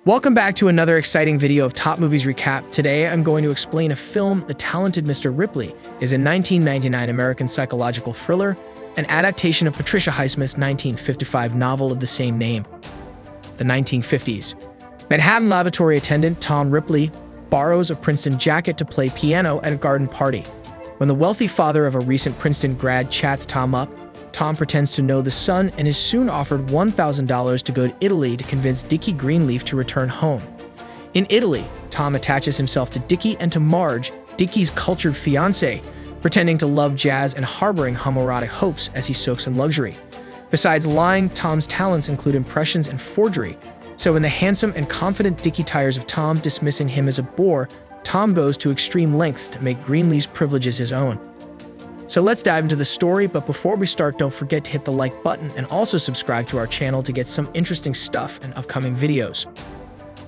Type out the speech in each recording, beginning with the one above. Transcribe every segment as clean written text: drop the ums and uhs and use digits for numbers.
Welcome back to another exciting video of Top Movies Recap. Today, I'm going to explain a film, The Talented Mr. Ripley, is a 1999 American psychological thriller, an adaptation of Patricia Highsmith's 1955 novel of the same name. The 1950s. Manhattan laboratory attendant Tom Ripley borrows a Princeton jacket to play piano at a garden party. When the wealthy father of a recent Princeton grad chats Tom up, Tom pretends to know the son and is soon offered $1,000 to go to Italy to convince Dickie Greenleaf to return home. In Italy, Tom attaches himself to Dickie and to Marge, Dickie's cultured fiancée, pretending to love jazz and harboring homoerotic hopes as he soaks in luxury. Besides lying, Tom's talents include impressions and forgery, so when the handsome and confident Dickie tires of Tom, dismissing him as a bore, Tom goes to extreme lengths to make Greenleaf's privileges his own. So let's dive into the story, but before we start, don't forget to hit the like button and also subscribe to our channel to get some interesting stuff in upcoming videos.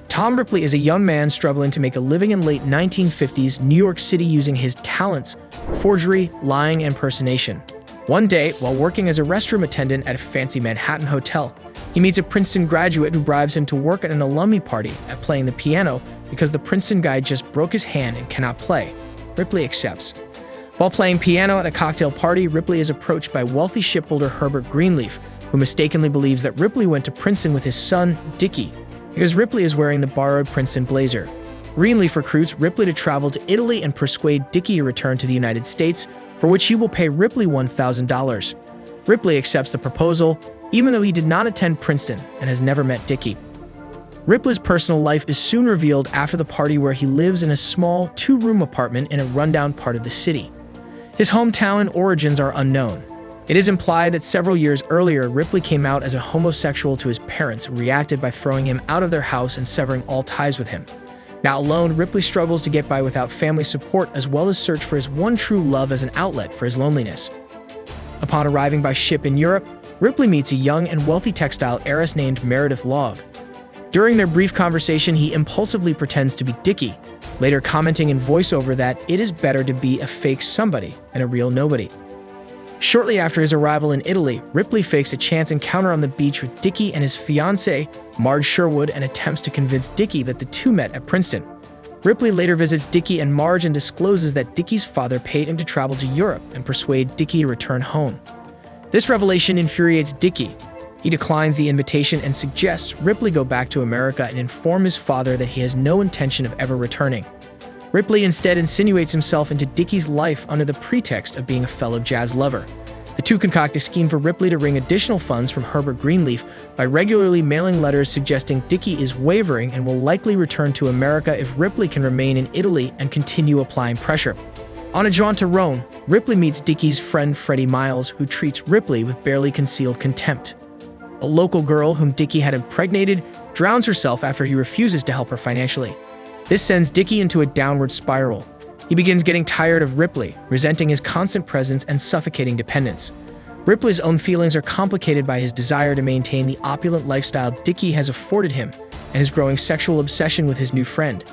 Tom Ripley is a young man struggling to make a living in late 1950s New York City using his talents, forgery, lying, and impersonation. One day, while working as a restroom attendant at a fancy Manhattan hotel, he meets a Princeton graduate who bribes him to work at an alumni party at playing the piano because the Princeton guy just broke his hand and cannot play. Ripley accepts. While playing piano at a cocktail party, Ripley is approached by wealthy shipbuilder Herbert Greenleaf, who mistakenly believes that Ripley went to Princeton with his son, Dickie, because Ripley is wearing the borrowed Princeton blazer. Greenleaf recruits Ripley to travel to Italy and persuade Dickie to return to the United States, for which he will pay Ripley $1,000. Ripley accepts the proposal, even though he did not attend Princeton and has never met Dickie. Ripley's personal life is soon revealed after the party, where he lives in a small, two-room apartment in a rundown part of the city. His hometown and origins are unknown. It is implied that several years earlier, Ripley came out as a homosexual to his parents, who reacted by throwing him out of their house and severing all ties with him. Now alone, Ripley struggles to get by without family support, as well as search for his one true love as an outlet for his loneliness. Upon arriving by ship in Europe, Ripley meets a young and wealthy textile heiress named Meredith Logg. During their brief conversation, he impulsively pretends to be Dickie, later commenting in voiceover that it is better to be a fake somebody than a real nobody. Shortly after his arrival in Italy, Ripley fakes a chance encounter on the beach with Dickie and his fiancée, Marge Sherwood, and attempts to convince Dickie that the two met at Princeton. Ripley later visits Dickie and Marge and discloses that Dickie's father paid him to travel to Europe and persuade Dickie to return home. This revelation infuriates Dickie. He declines the invitation and suggests Ripley go back to America and inform his father that he has no intention of ever returning. Ripley instead insinuates himself into Dickie's life under the pretext of being a fellow jazz lover. The two concoct a scheme for Ripley to wring additional funds from Herbert Greenleaf by regularly mailing letters suggesting Dickie is wavering and will likely return to America if Ripley can remain in Italy and continue applying pressure. On a jaunt to Rome, Ripley meets Dickie's friend Freddie Miles, who treats Ripley with barely concealed contempt. A local girl whom Dickie had impregnated drowns herself after he refuses to help her financially. This sends Dickie into a downward spiral. He begins getting tired of Ripley, resenting his constant presence and suffocating dependence. Ripley's own feelings are complicated by his desire to maintain the opulent lifestyle Dickie has afforded him and his growing sexual obsession with his new friend.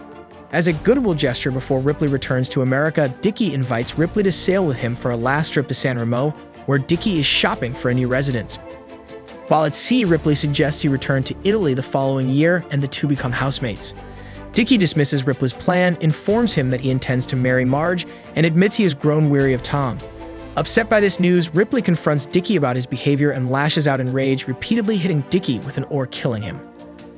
As a goodwill gesture before Ripley returns to America, Dickie invites Ripley to sail with him for a last trip to San Remo, where Dickie is shopping for a new residence. While at sea, Ripley suggests he return to Italy the following year, and the two become housemates. Dickie dismisses Ripley's plan, informs him that he intends to marry Marge, and admits he has grown weary of Tom. Upset by this news, Ripley confronts Dickie about his behavior and lashes out in rage, repeatedly hitting Dickie with an oar, killing him.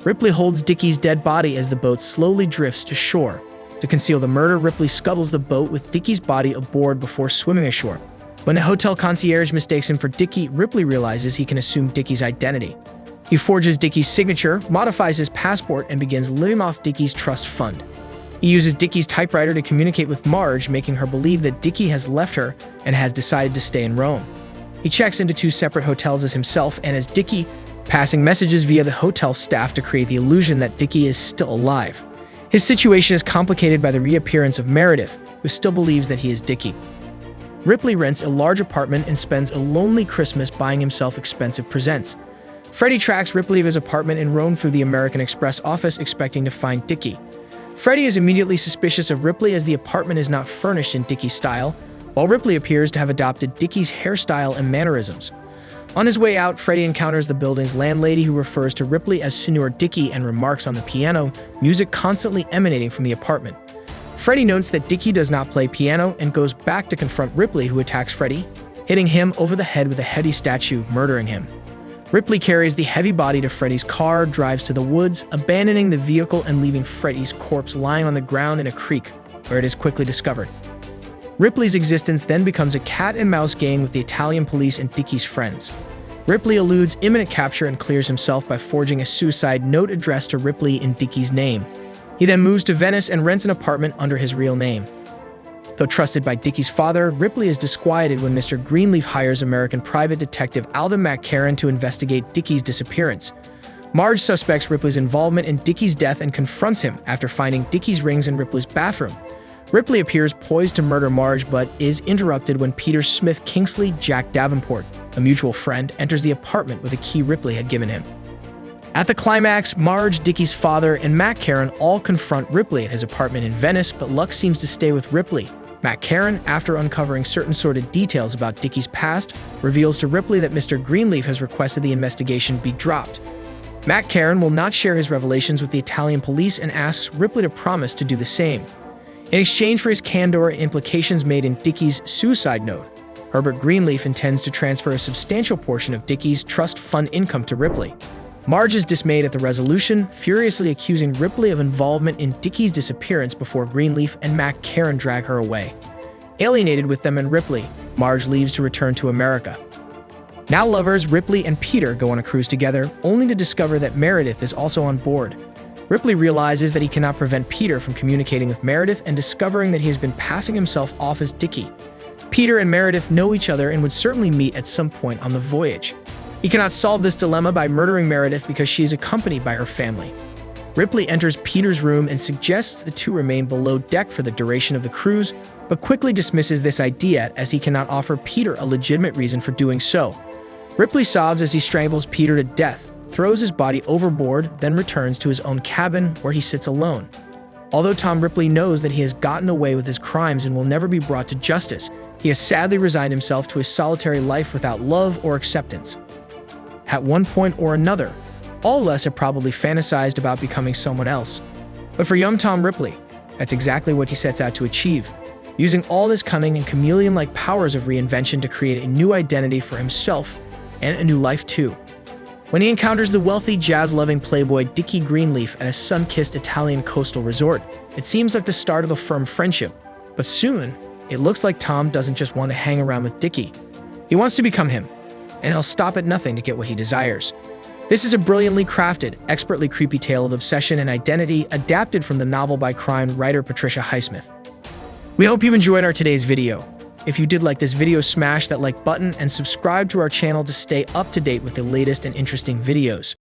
Ripley holds Dickie's dead body as the boat slowly drifts to shore. To conceal the murder, Ripley scuttles the boat with Dickie's body aboard before swimming ashore. When the hotel concierge mistakes him for Dickie, Ripley realizes he can assume Dickie's identity. He forges Dickie's signature, modifies his passport, and begins living off Dickie's trust fund. He uses Dickie's typewriter to communicate with Marge, making her believe that Dickie has left her and has decided to stay in Rome. He checks into two separate hotels as himself and as Dickie, passing messages via the hotel staff to create the illusion that Dickie is still alive. His situation is complicated by the reappearance of Meredith, who still believes that he is Dickie. Ripley rents a large apartment and spends a lonely Christmas buying himself expensive presents. Freddie tracks Ripley to his apartment in Rome through the American Express office, expecting to find Dickie. Freddie is immediately suspicious of Ripley as the apartment is not furnished in Dickie's style, while Ripley appears to have adopted Dickie's hairstyle and mannerisms. On his way out, Freddie encounters the building's landlady, who refers to Ripley as Senor Dickie and remarks on the piano, music constantly emanating from the apartment. Freddie notes that Dickie does not play piano and goes back to confront Ripley, who attacks Freddie, hitting him over the head with a heavy statue, murdering him. Ripley carries the heavy body to Freddie's car, drives to the woods, abandoning the vehicle and leaving Freddie's corpse lying on the ground in a creek, where it is quickly discovered. Ripley's existence then becomes a cat-and-mouse game with the Italian police and Dickie's friends. Ripley eludes imminent capture and clears himself by forging a suicide note addressed to Ripley in Dickie's name. He then moves to Venice and rents an apartment under his real name. Though trusted by Dickie's father, Ripley is disquieted when Mr. Greenleaf hires American private detective Alden McCarran to investigate Dickie's disappearance. Marge suspects Ripley's involvement in Dickie's death and confronts him after finding Dickie's rings in Ripley's bathroom. Ripley appears poised to murder Marge, but is interrupted when Peter Smith Kingsley Jack Davenport, a mutual friend, enters the apartment with a key Ripley had given him. At the climax, Marge, Dickie's father, and McCarran all confront Ripley at his apartment in Venice, but luck seems to stay with Ripley. McCarran, after uncovering certain sordid details about Dickie's past, reveals to Ripley that Mr. Greenleaf has requested the investigation be dropped. McCarran will not share his revelations with the Italian police and asks Ripley to promise to do the same. In exchange for his candor and implications made in Dickie's suicide note, Herbert Greenleaf intends to transfer a substantial portion of Dickie's trust fund income to Ripley. Marge is dismayed at the resolution, furiously accusing Ripley of involvement in Dickie's disappearance before Greenleaf and McCarran drag her away. Alienated with them and Ripley, Marge leaves to return to America. Now lovers, Ripley and Peter go on a cruise together, only to discover that Meredith is also on board. Ripley realizes that he cannot prevent Peter from communicating with Meredith and discovering that he has been passing himself off as Dickie. Peter and Meredith know each other and would certainly meet at some point on the voyage. He cannot solve this dilemma by murdering Meredith because she is accompanied by her family. Ripley enters Peter's room and suggests the two remain below deck for the duration of the cruise, but quickly dismisses this idea as he cannot offer Peter a legitimate reason for doing so. Ripley sobs as he strangles Peter to death, throws his body overboard, then returns to his own cabin where he sits alone. Although Tom Ripley knows that he has gotten away with his crimes and will never be brought to justice, he has sadly resigned himself to a solitary life without love or acceptance. At one point or another, all of us have probably fantasized about becoming someone else. But for young Tom Ripley, that's exactly what he sets out to achieve, using all his cunning and chameleon-like powers of reinvention to create a new identity for himself and a new life too. When he encounters the wealthy, jazz-loving playboy Dickie Greenleaf at a sun-kissed Italian coastal resort, it seems like the start of a firm friendship. But soon, it looks like Tom doesn't just want to hang around with Dickie. He wants to become him, and he'll stop at nothing to get what he desires. This is a brilliantly crafted, expertly creepy tale of obsession and identity adapted from the novel by crime writer Patricia Highsmith. We hope you've enjoyed our today's video. If you did like this video, smash that like button and subscribe to our channel to stay up to date with the latest and interesting videos.